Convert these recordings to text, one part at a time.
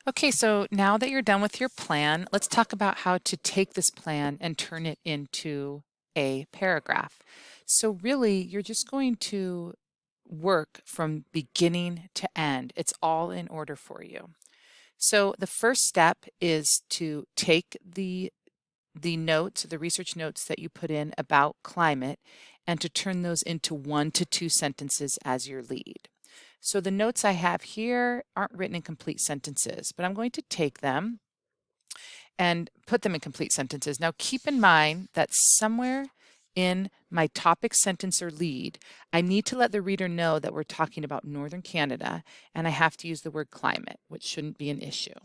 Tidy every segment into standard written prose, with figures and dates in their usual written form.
Okay, so now that you're done with your plan, let's talk about how to take this plan and turn it into a paragraph. So really, you're just going to work from beginning to end. It's all in order for you. So the first step is to take the notes, the research notes that you put in about climate, and to turn those into 1 to 2 sentences as your lead. So the notes I have here aren't written in complete sentences, but I'm going to take them and put them in complete sentences. Now keep in mind that somewhere in my topic, sentence, or lead, I need to let the reader know that we're talking about Northern Canada, and I have to use the word climate, which shouldn't be an issue.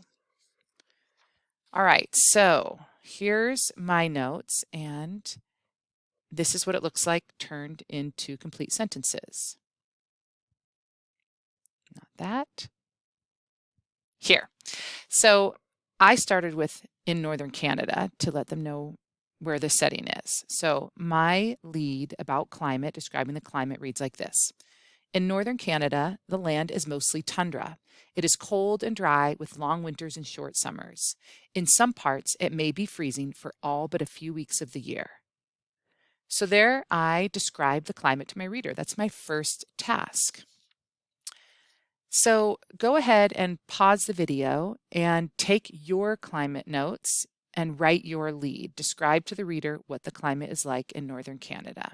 All right, so here's my notes, and this is what it looks like turned into complete sentences. Not that. Here. So I started with in Northern Canada to let them know where the setting is. So my lead about climate, describing the climate, reads like this. In Northern Canada, the land is mostly tundra. It is cold and dry with long winters and short summers. In some parts, it may be freezing for all but a few weeks of the year. So there I describe the climate to my reader. That's my first task. So go ahead and pause the video and take your climate notes and write your lead. Describe to the reader what the climate is like in Northern Canada.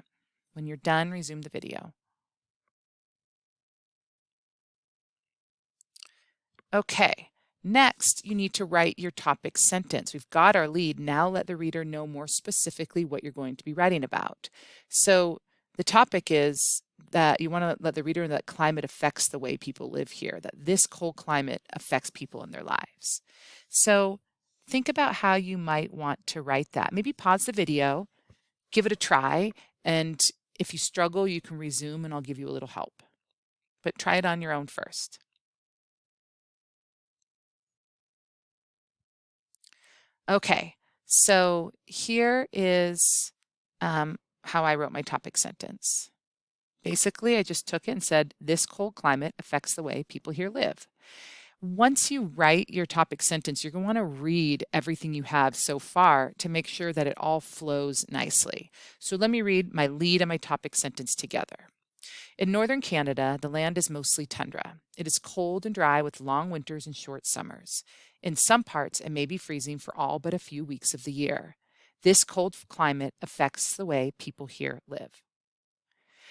When you're done, resume the video. Okay, next you need to write your topic sentence. We've got our lead. Now let the reader know more specifically what you're going to be writing about. So the topic is that you want to let the reader know that climate affects the way people live here, that this cold climate affects people in their lives. So think about how you might want to write that. Maybe pause the video, give it a try, and if you struggle, you can resume and I'll give you a little help. But try it on your own first. Okay, so here is how I wrote my topic sentence. Basically, I just took it and said, this cold climate affects the way people here live. Once you write your topic sentence, you're going to want to read everything you have so far to make sure that it all flows nicely. So let me read my lead and my topic sentence together. In Northern Canada, the land is mostly tundra. It is cold and dry with long winters and short summers. In some parts, it may be freezing for all but a few weeks of the year. This cold climate affects the way people here live.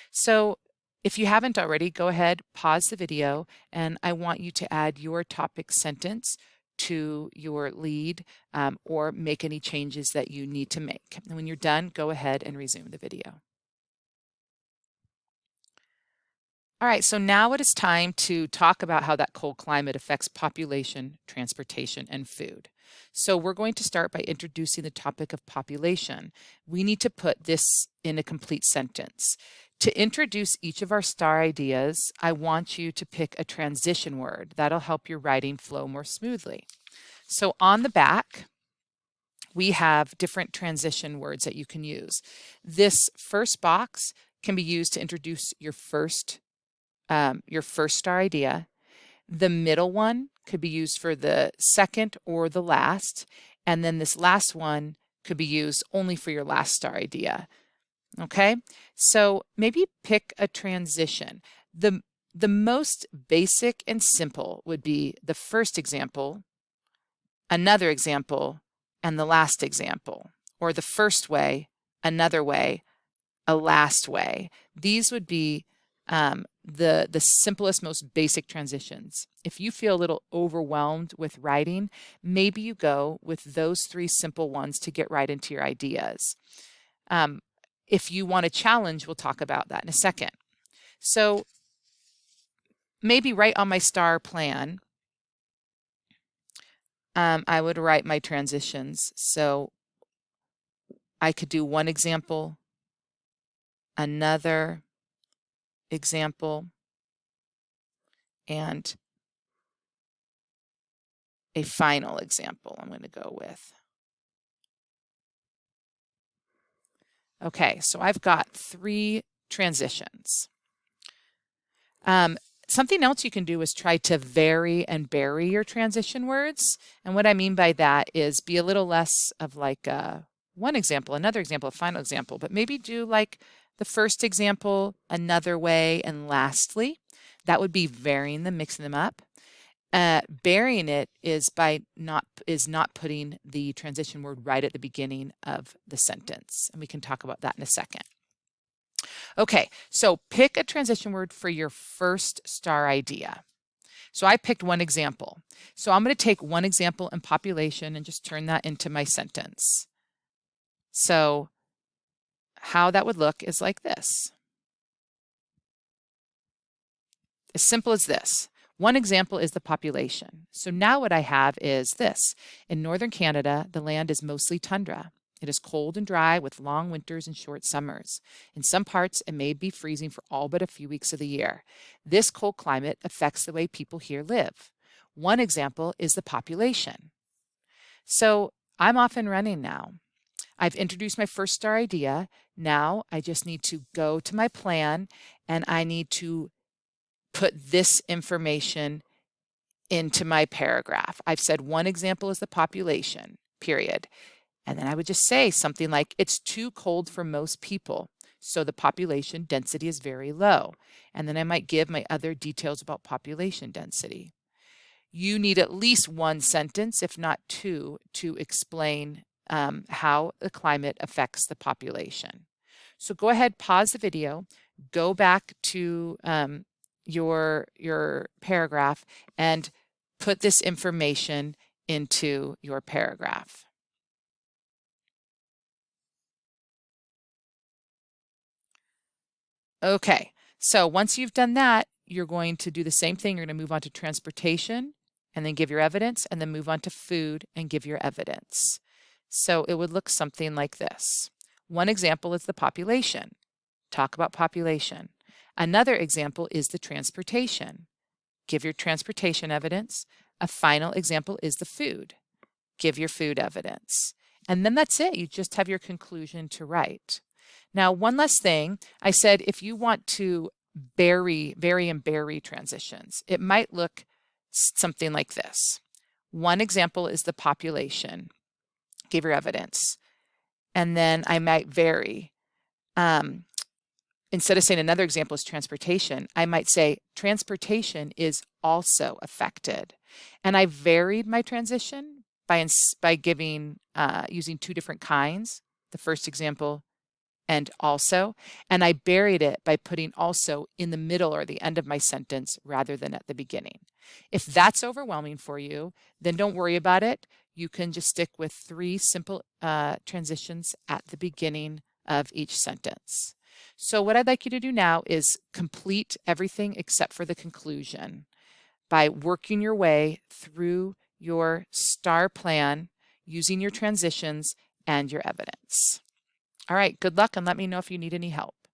So if you haven't already, go ahead, pause the video, and I want you to add your topic sentence to your lead or make any changes that you need to make. And when you're done, go ahead and resume the video. All right, so now it is time to talk about how that cold climate affects population, transportation, and food. So we're going to start by introducing the topic of population. We need to put this in a complete sentence. To introduce each of our star ideas, I want you to pick a transition word. That'll help your writing flow more smoothly. So on the back, we have different transition words that you can use. This first box can be used to introduce your first star idea. The middle one could be used for the second or the last. And then this last one could be used only for your last star idea. Okay, so maybe pick a transition. The most basic and simple would be the first example, another example, and the last example, or the first way, another way, a last way. These would be the simplest, most basic transitions. If you feel a little overwhelmed with writing, maybe you go with those 3 simple ones to get right into your ideas. If you want a challenge, we'll talk about that in a second. So maybe right on my star plan, I would write my transitions. So I could do one example, another example, and a final example I'm going to go with. Okay, so I've got 3 transitions. Something else you can do is try to vary and bury your transition words. And what I mean by that is be a little less of like one example, another example, a final example, but maybe do like the first example another way and lastly. That would be varying them, mixing them up. Burying it is not putting the transition word right at the beginning of the sentence. And we can talk about that in a second. Okay, so pick a transition word for your first star idea. So I picked one example. So I'm going to take one example in population and just turn that into my sentence. So how that would look is like this. As simple as this. One example is the population. So now what I have is this. In northern Canada, the land is mostly tundra. It is cold and dry with long winters and short summers. In some parts, it may be freezing for all but a few weeks of the year. This cold climate affects the way people here live. One example is the population. So I'm off and running now. I've introduced my first star idea. Now I just need to go to my plan and I need to put this information into my paragraph. I've said one example is the population, period. And then I would just say something like, it's too cold for most people, so the population density is very low. And then I might give my other details about population density. You need at least one sentence, if not two, to explain how the climate affects the population. So go ahead, pause the video, go back to your paragraph and put this information into your paragraph. Okay, so once you've done that, you're going to do the same thing. You're going to move on to transportation and then give your evidence, and then move on to food and give your evidence. So it would look something like this. One example is the population. Talk about population. Another example is the transportation. Give your transportation evidence. A final example is the food. Give your food evidence. And then that's it. You just have your conclusion to write. Now, one last thing. I said if you want to vary and bury transitions, it might look something like this. One example is the population. Give your evidence. And then I might vary. Instead of saying another example is transportation, I might say transportation is also affected. And I varied my transition by giving using two different kinds. The first example and also, and I buried it by putting also in the middle or the end of my sentence rather than at the beginning. If that's overwhelming for you, then don't worry about it. You can just stick with 3 simple transitions at the beginning of each sentence. So what I'd like you to do now is complete everything except for the conclusion by working your way through your STAR plan using your transitions and your evidence. All right, good luck and let me know if you need any help.